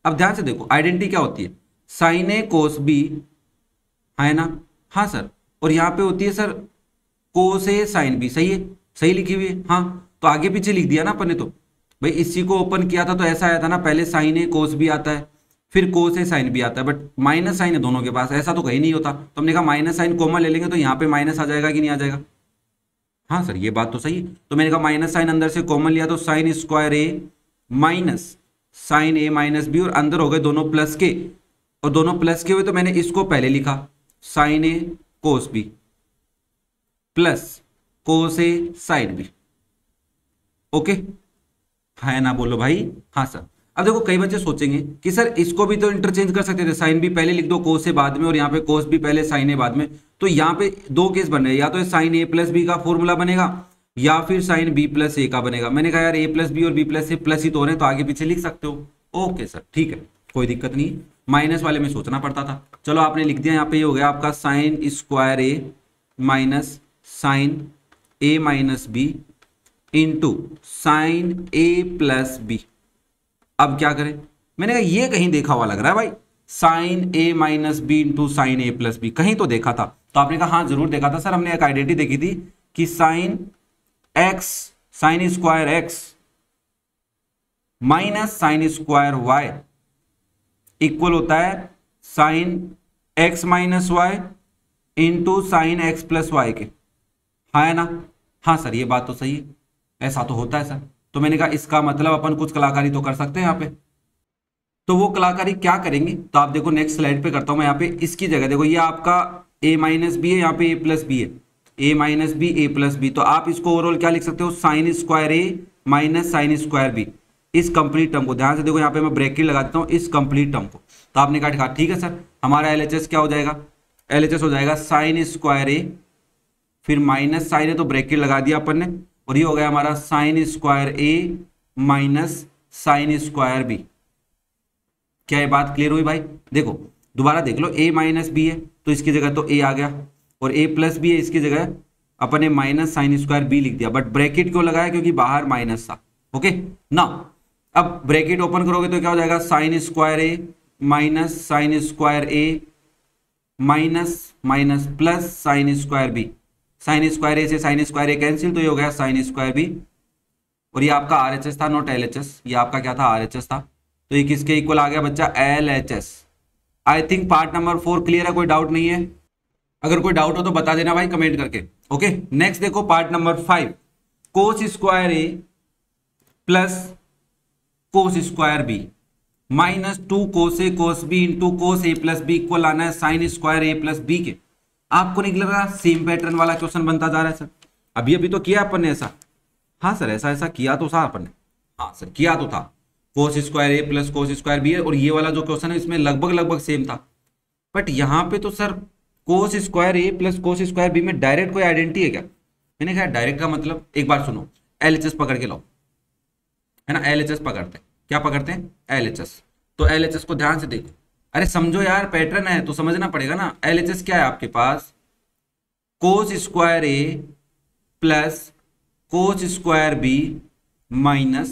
अब ध्यान से देखो आइडेंटिटी क्या होती है, साइन ए कोस बी है ना, हाँ सर, और यहाँ पे होती है sir cos a sine B, सही है, सही लिखी हुई है, हाँ, तो आगे पीछे लिख दिया ना अपन ने, तो भाई इसी को ओपन किया था तो ऐसा आया था ना, पहले साइन ए कोस बी आता है फिर कोस ए साइन बी आता है, बट माइनस साइन है दोनों के पास, ऐसा तो कहीं नहीं होता, तो हमने कहा माइनस साइन कॉमन ले लेंगे तो यहाँ पे माइनस आ जाएगा कि नहीं आ जाएगा? हाँ सर ये बात तो सही है, तो मैंने कहा माइनस साइन अंदर से कॉमन लिया तो साइन स्क्वायर ए माइनस साइन ए माइनस बी, और अंदर हो गए दोनों प्लस के, और दोनों प्लस के हुए तो मैंने इसको पहले लिखा sign a cos B plus cos a sine B. Okay है ना, बोलो भाई हाँ सर। अब देखो कई बच्चे सोचेंगे कि सर इसको भी तो इंटरचेंज कर सकते थे, साइन बी पहले लिख दो कोस ए बाद में, और यहाँ पे कोस बी पहले साइन ए बाद में, तो यहाँ पे 2 केस बन रहे हैं, या तो साइन ए प्लस बी का फॉर्मूला बनेगा या फिर साइन बी प्लस ए का बनेगा। मैंने कहा यार ए प्लस बी और बी प्लस ए प्लस ही तो हो रहे हैं, तो आगे पीछे लिख सकते हो। ओके सर ठीक है, कोई दिक्कत नहीं, माइनस वाले में सोचना पड़ता था, चलो आपने लिख दिया, यहाँ पे ये हो गया आपका साइन स्क्वायर ए माइनस साइन ए माइनस बी इंटू साइन ए प्लस बी। अब क्या करें, मैंने कहा ये कहीं देखा हुआ लग रहा है भाई, साइन ए माइनस बी इंटू साइन ए प्लस बी, कहीं तो देखा था, तो आपने कहा हाँ जरूर देखा था सर, हमने एक आइडेंटिटी देखी थी कि sine x sine square x minus sine square y equal होता है sine x minus y into sine x plus y के, है ना? हाँ सर ये बात तो सही है, ऐसा तो होता है सर, तो मैंने कहा इसका मतलब अपन कुछ कलाकारी तो कर सकते हैं यहाँ पे, तो वो कलाकारी क्या करेंगे, तो आप देखो नेक्स्ट स्लाइड पे करता हूं मैं, यहाँ पे इसकी जगह देखो ये आपका a माइनस बी है, यहाँ पे a प्लस बी है, a minus b a plus B, तो आप इसको ओवरऑल क्या लिख सकते हो, sine square a minus sine square b, इस कंप्लीट टर्म को ध्यान से देखो, यहाँ पे मैं ब्रैकेट लगा देता हूँ इस कंप्लीट टर्म को, तो आपने कहा ठीक है सर, हमारा LHS क्या हो जाएगा, LHS हो जाएगा साइन स्क्वायर a फिर माइनस साइन है तो ब्रैकेट लगा दिया अपन ने, और ये हो गया हमारा साइन स्क्वायर ए माइनस साइन स्क्वायर बी। क्या ये बात क्लियर हुई भाई? देखो दोबारा देख लो, a माइनस बी है तो इसकी जगह तो a आ गया, और a प्लस बी है इसकी जगह अपन ने माइनस साइन स्क्वायर बी लिख दिया, बट ब्रैकेट क्यों लगाया, क्योंकि बाहर माइनस था। ओके ना, अब ब्रैकेट ओपन करोगे तो क्या हो जाएगा, sine square A minus sine square A minus minus plus sine square B, sine square A से साइन स्क्वायर ए कैंसिल, तो ये हो गया साइन स्क्वायर बी, और ये आपका RHS था नॉट LHS, ये आपका क्या था RHS था, तो ये किसके इक्वल आ गया बच्चा, LHS। I think part number 4 clear है, कोई डाउट नहीं है? अगर कोई डाउट हो तो बता देना भाई कमेंट करके। ओके नेक्स्ट देखो पार्ट नंबर 5, कोस स्क्वायर ए plus cos square B minus 2 cos ए कोस बी इंटू कोस ए प्लस बी इक्वल आना है साइन स्क्वायर ए प्लस बी के। आपको नहीं लग रहा सेम पैटर्न वाला क्वेश्चन बनता जा रहा है सर? अभी तो किया अपन ने ऐसा, हाँ सर ऐसा किया तो था अपन ने, हाँ सर किया तो था, कोस स्क्वायर ए प्लस कोस स्क्वायर बी है, और ये वाला जो क्वेश्चन है इसमें लगभग सेम था, बट यहाँ पे तो सर कोस स्क्वायर ए प्लस कोस स्क्वायर बी में डायरेक्ट कोई आइडेंटिटी है क्या? मैंने कहा डायरेक्ट का मतलब, एक बार सुनो, LHS पकड़ के लो, है ना, LHS पकड़ते हैं, क्या पकड़ते हैं, LHS, तो LHS को ध्यान से देखो, अरे समझो यार पैटर्न है तो समझना पड़ेगा ना। LHS क्या है आपके पास, कोस स्क्वायर ए plus cos square B minus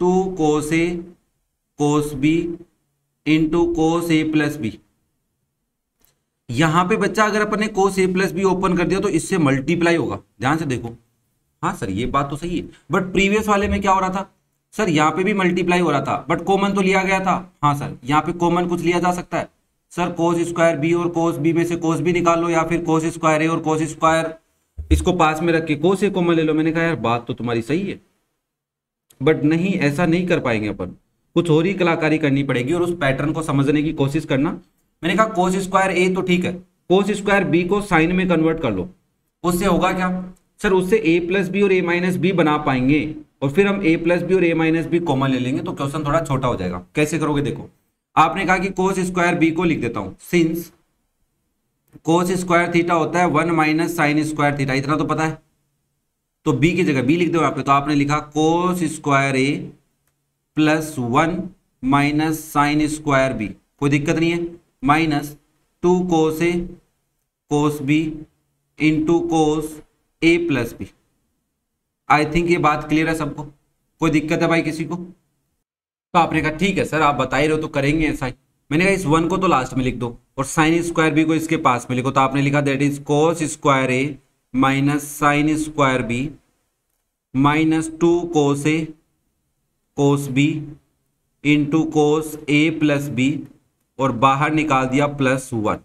2 cos ए कोस बी इंटू कोस ए प्लस बी। यहां पे बच्चा अगर अपन ने कोस ए प्लस बी ओपन कर दिया तो इससे मल्टीप्लाई होगा, ध्यान से देखो, हाँ सर ये बात तो सही है, बट प्रीवियस वाले में क्या हो रहा था सर, यहाँ पे भी मल्टीप्लाई हो रहा था बट कॉमन तो लिया गया था। हाँ सर यहाँ पे कॉमन कुछ लिया जा सकता है सर, कोस स्क्वायर बी और कोस बी में से कोस बी निकाल लो, या फिर कोस स्क्वायर ए और कोस स्क्वायर इसको पास में रख के कोस ए कॉमन ले लो। मैंने कहा यार बात तो तुम्हारी सही है, बट नहीं, ऐसा नहीं कर पाएंगे अपन, कुछ और ही कलाकारी करनी पड़ेगी और उस पैटर्न को समझने की कोशिश करना। मैंने कहा कोस स्क्वायर ए तो ठीक है, कोस स्क्वायर बी को साइन में कन्वर्ट कर लो, उससे होगा क्या सर, उससे ए प्लस बी और ए माइनस बी बना पाएंगे और फिर हम ए प्लस बी और ए माइनस बी कॉमन ले लेंगे तो क्वेश्चन थोड़ा छोटा हो जाएगा। कैसे करोगे देखो, आपने कहा कि कोस स्क्वायर बी को लिख देता हूं, सिंस कोस स्क्वायर थीटा होता है 1 माइनस साइन स्क्वायर थीटा, इतना तो पता है, तो बी की जगह बी लिख दो यहाँ पे। तो आपने लिखा कोस स्क्वायर ए plus 1 minus sine square B, कोई दिक्कत नहीं है, minus 2 cos A cos B into cos A plus B. I think ये बात क्लियर है सबको, कोई दिक्कत है भाई किसी को? तो आपने कहा ठीक है सर आप बता ही रहे हो तो करेंगे ऐसा ही। मैंने कहा इस 1 को तो लास्ट में लिख दो और साइन स्क्वायर बी को इसके पास में लिखो, तो आपने लिखा that is cos square A minus sine square B minus 2 cos A cos B into cos A plus b और बाहर निकाल दिया +1।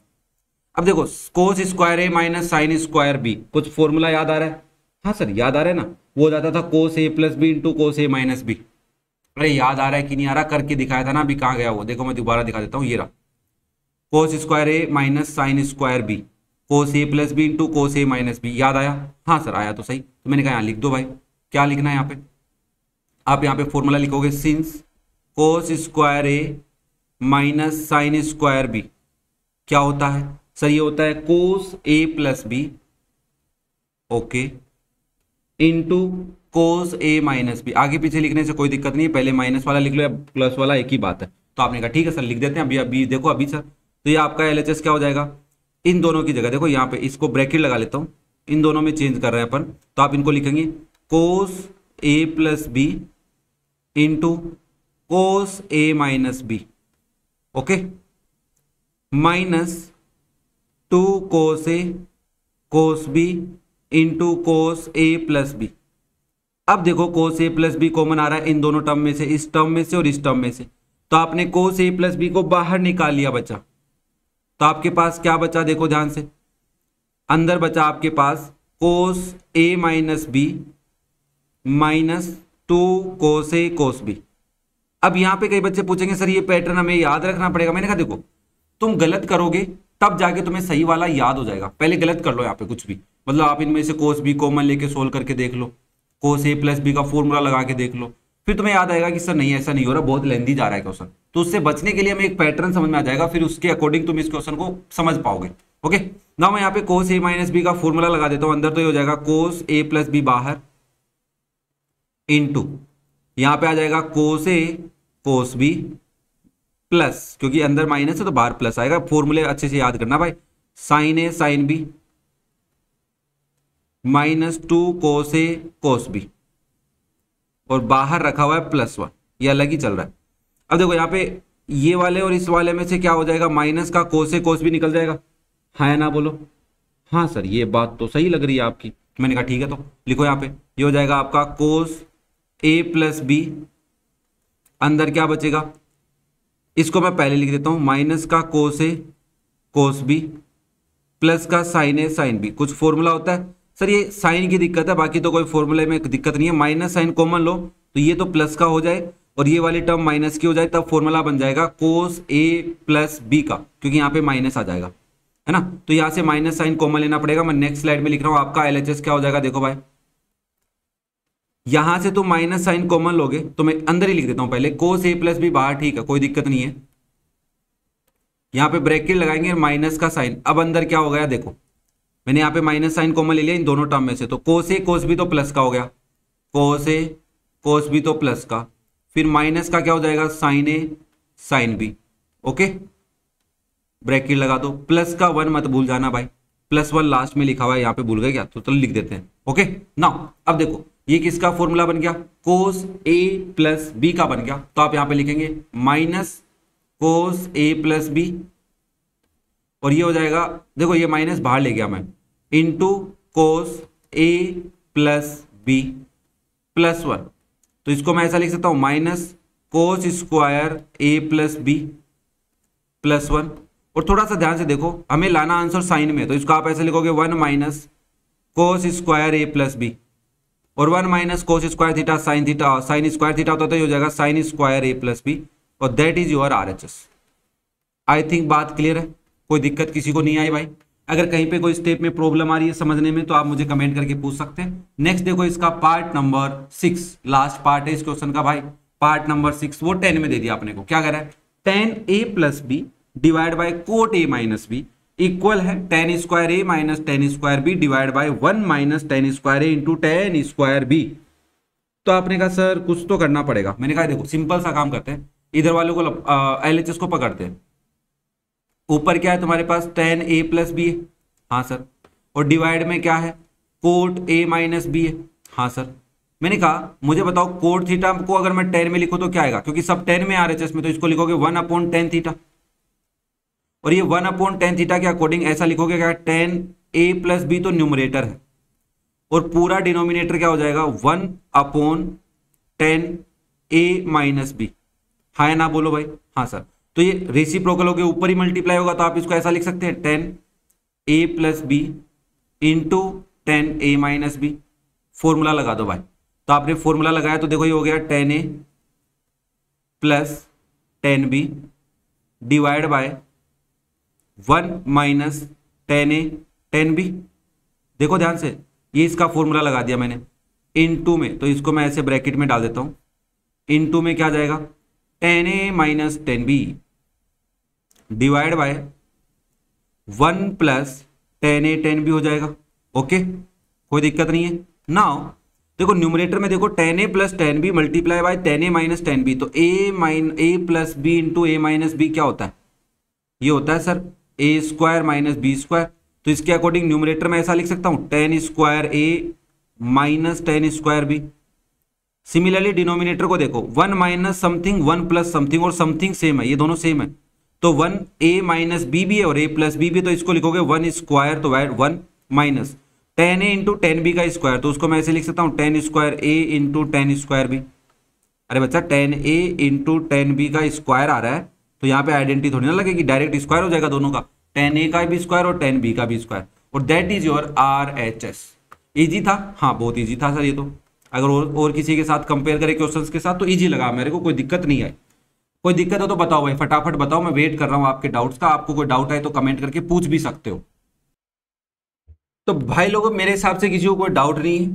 अब देखो कोस स्क्वायर ए माइनस साइन स्क्वायर बी, कुछ फॉर्मूला याद आ रहा है? हाँ सर याद आ रहा है ना, वो जाता था कोस ए प्लस बी इंटू कोस ए माइनस बी। अरे याद आ रहा है कि नहीं आ रहा, करके दिखाया था ना, अभी कहाँ गया वो, देखो मैं दोबारा दिखा देता हूँ, ये रहा कोस स्क्वायर ए माइनस साइन स्क्वायर बी कोस ए प्लस बी इंटू कोस ए माइनस बी, याद आया? हाँ सर आया तो सही। तो मैंने कहा यहाँ लिख दो भाई, क्या लिखना है यहाँ पे, आप यहाँ पे फॉर्मूला लिखोगे सिंस कोस स्क्वायर ए माइनस साइन स्क्वायर बी क्या होता है सर, ये होता है कोस ए plus B okay into cos ए माइनस बी। आगे पीछे लिखने से कोई दिक्कत नहीं है, पहले माइनस वाला लिख लो या प्लस वाला एक ही बात है। तो आपने कहा ठीक है सर लिख देते हैं। अभी देखो अभी सर, तो ये आपका एलएचएस क्या हो जाएगा, इन दोनों की जगह देखो यहाँ पे इसको ब्रैकेट लगा लेता हूँ, इन दोनों में चेंज कर रहे हैं अपन, तो आप इनको लिखेंगे कोस ए प्लस बी इंटू कोस ए minus B okay minus 2 cos ए कोस बी इंटू कोस ए प्लस बी। अब देखो कोस ए प्लस बी कॉमन आ रहा है इन दोनों टर्म में से, इस टर्म में से और इस टर्म में से, तो आपने कोस ए प्लस बी को बाहर निकाल लिया बचा, तो आपके पास क्या बचा देखो ध्यान से, अंदर बचा आपके पास कोस ए माइनस बी माइनस 2 कोस ए कोस बी। अब यहां पे कई बच्चे पूछेंगे सर ये पैटर्न हमें याद रखना पड़ेगा। मैंने कहा देखो तुम गलत करोगे तब जाके तुम्हें सही वाला याद हो जाएगा, पहले गलत कर लो यहाँ पे कुछ भी, मतलब आप इनमें से कोस बी कॉमन लेके सोल्व करके देख लो, कोस ए प्लस बी का फॉर्मूला लगा के देख लो, फिर तुम्हें याद आएगा कि सर नहीं ऐसा नहीं हो रहा, बहुत लेंदी जा रहा है क्वेश्चन। तो उससे बचने के लिए हमें एक पैटर्न समझ में आ जाएगा, फिर उसके अकॉर्डिंग तुम इस क्वेश्चन को समझ पाओगे। ओके ना, मैं यहाँ पे कोस ए माइनस बी का फॉर्मूला लगा देता हूं, अंदर तो ये हो जाएगा कोस ए प्लस बी बाहर इंटू यहाँ पे आ जाएगा कोस ए कोस बी प्लस, क्योंकि अंदर माइनस है तो बाहर प्लस आएगा, फॉर्मूले अच्छे से याद करना भाई, sign A sine B minus 2 cos A cos B और बाहर रखा हुआ है +1, ये अलग ही चल रहा है। अब देखो यहाँ पे ये वाले और इस वाले में से क्या हो जाएगा, माइनस का कोस ए कोस बी निकल जाएगा, हाँ है ना बोलो? हाँ सर ये बात तो सही लग रही है आपकी। मैंने कहा ठीक है, तो लिखो यहाँ पे ये हो जाएगा आपका कोस ए प्लस बी, अंदर क्या बचेगा, इसको मैं पहले लिख देता हूं, माइनस का कोस ए कोस बी प्लस का साइन ए साइन बी। कुछ फॉर्मूला होता है सर, ये साइन की दिक्कत है, बाकी तो कोई फॉर्मूले में दिक्कत नहीं है, माइनस साइन कॉमन लो तो ये तो प्लस का हो जाए और ये वाली टर्म माइनस की हो जाए, तब फॉर्मूला बन जाएगा कोस ए प्लस बी का, क्योंकि यहाँ पे माइनस आ जाएगा है ना, तो यहाँ से माइनस साइन कॉमन लेना पड़ेगा। मैं नेक्स्ट स्लाइड में लिख रहा हूँ, आपका एलएचएस क्या हो जाएगा देखो भाई, यहां से तुम माइनस साइन कॉमन लोगे तो मैं अंदर ही लिख देता हूं पहले, कोस ए प्लस बी बाहर, ठीक है कोई दिक्कत नहीं है, यहां पे ब्रैकेट लगाएंगे माइनस का साइन। अब अंदर क्या हो गया देखो, मैंने यहाँ पे माइनस साइन कॉमन ले लिया इन दोनों टर्म में से, तो कोस ए कोस बी तो प्लस का हो गया, कोस ए कोस बी तो प्लस का, फिर माइनस का क्या हो जाएगा, sign A sine B okay, bracket लगा दो, प्लस का 1 मत भूल जाना भाई, +1 लास्ट में लिखा हुआ है, यहाँ पे भूल गए क्या, तो चलो लिख देते हैं ओके नाउ। अब देखो ये किसका फॉर्मूला बन गया, कोस ए प्लस बी का बन गया, तो आप यहां पे लिखेंगे माइनस कोस ए प्लस बी और ये हो जाएगा, देखो ये माइनस बाहर ले गया मैं, इंटू कोस ए प्लस बी प्लस 1, तो इसको मैं ऐसा लिख सकता हूं माइनस कोस स्क्वायर ए प्लस बी प्लस 1। और थोड़ा सा ध्यान से देखो, हमें लाना आंसर साइन में, तो इसको आप ऐसे लिखोगे 1 माइनस कोस स्क्वायर ए प्लस बी, और 1 minus cos square theta sine square theta होता है तो ये हो जाएगा साइन स्क्वायर ए प्लस बी, और that is your RHS। I think बात क्लियर है, कोई दिक्कत किसी को नहीं आई भाई? अगर कहीं पे कोई स्टेप में प्रॉब्लम आ रही है समझने में तो आप मुझे कमेंट करके पूछ सकते हैं। नेक्स्ट देखो इसका पार्ट नंबर 6, लास्ट पार्ट है इस क्वेश्चन का भाई, पार्ट नंबर 6, वो 10 में दे दिया आपने को। क्या कह रहा है? tan a plus b divide by cot a minus b equal है tan square a minus tan square b divide by 1 minus tan square a into tan square b. तो आपने कहा सर कुछ तो करना पड़ेगा। मैंने कहा देखो सिंपल सा काम करते हैं, इधर वालों को LHS को पकड़ते हैं। ऊपर क्या है तुम्हारे पास? tan a प्लस बी है, हाँ सर, और डिवाइड में क्या है? कोट a माइनस बी है, हाँ सर। मैंने कहा मुझे बताओ कोट थीटा को अगर मैं 10 में लिखूं तो क्या आएगा? क्योंकि सब 10 में RHS में, तो इसको लिखोगे 1 अपॉन tan थीटा, और ये 1 अपॉन tan थीटा के अकॉर्डिंग ऐसा लिखोगे क्या? tan a प्लस बी तो न्यूमरेटर है, और पूरा डिनोमिनेटर क्या हो जाएगा? 1 upon tan a minus b. हाँ या ना बोलो भाई? हाँ सर। तो ये रेसिप्रोकल होकर ऊपर ही मल्टीप्लाई होगा, तो आप इसको ऐसा लिख सकते हैं tan a plus B into tan a minus b. Formula लगा दो भाई। तो आपने फॉर्मूला लगाया तो देखो ये हो गया tan a plus tan b divide by 1 minus tan a tan b। देखो ध्यान से, ये इसका फॉर्मूला लगा दिया मैंने इनटू में, तो इसको मैं ऐसे ब्रैकेट में डाल देता हूं। इनटू में क्या जाएगा? tan a minus tan b divide by 1 plus tan a tan b हो जाएगा। ओके, कोई दिक्कत नहीं है। नाउ देखो न्यूमरेटर में देखो tan a plus tan b multiply by tan a minus tan b, तो a plus B into a minus B क्या होता है? ये होता है sir a square minus B square. तो इसके अकॉर्डिंग न्यूमरेटर में ऐसा लिख सकता हूं tan square a minus tan square b। Similarly denominator को देखो 1 माइनस समथिंग 1 प्लस समथिंग, और समथिंग सेम है, ये दोनों सेम है, तो 1 a माइनस बी भी है और a प्लस बी भी, तो इसको लिखोगे 1 स्क्वायर तो 1 minus tan a into tan b का स्क्वायर, तो उसको मैं ऐसे लिख सकता हूँ tan square a into tan square b। अरे बच्चा tan a into tan b का स्क्वायर आ रहा है, तो यहाँ पे आइडेंटिटी थोड़ी ना लगेगी, डायरेक्ट स्क्वायर हो जाएगा दोनों का, tan a का भी स्क्वायर और tan b का भी स्क्वायर, और that is your RHS। Easy था? हाँ बहुत इजी था सर ये तो। अगर और किसी के साथ कंपेयर करें क्वेश्चंस के साथ तो इजी लगा मेरे को, कोई दिक्कत नहीं आई। कोई दिक्कत हो तो बताओ भाई, फटाफट बताओ, मैं वेट कर रहा हूँ आपके डाउट्स का। आपको कोई डाउट आए तो कमेंट करके पूछ भी सकते हो। तो भाई लोगों मेरे हिसाब से किसी को कोई डाउट नहीं है।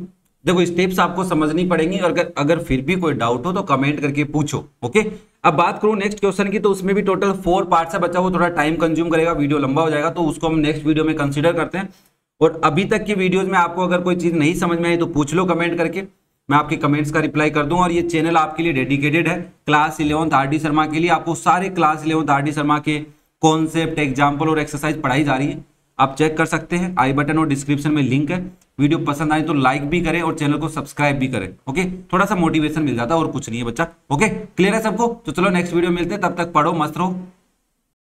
देखो स्टेप्स आपको समझनी पड़ेंगी, और अगर फिर भी कोई डाउट हो तो कमेंट करके पूछो। ओके, अब बात करूं नेक्स्ट क्वेश्चन की, तो उसमें भी टोटल 4 पार्ट्स है बच्चा, वो थोड़ा टाइम कंज्यूम करेगा, वीडियो लंबा हो जाएगा, तो उसको हम नेक्स्ट वीडियो में कंसिडर करते हैं। और अभी तक की वीडियोज में आपको अगर कोई चीज नहीं समझ में आई तो पूछ लो कमेंट करके, मैं आपके कमेंट्स का रिप्लाई कर दूंगा। और ये चैनल आपके लिए डेडिकेटेड है क्लास 11th RD शर्मा के लिए। आपको सारे क्लास 11th RD शर्मा के कॉन्सेप्ट, एग्जाम्पल और एक्सरसाइज पढ़ाई जा रही है, आप चेक कर सकते हैं। आई बटन और डिस्क्रिप्शन में लिंक है। वीडियो पसंद आए तो लाइक भी करें और चैनल को सब्सक्राइब भी करें। ओके, थोड़ा सा मोटिवेशन मिल जाता है और कुछ नहीं है बच्चा। ओके, क्लियर है सबको? तो चलो नेक्स्ट वीडियो मिलते हैं, तब तक पढ़ो, मस्त रहो।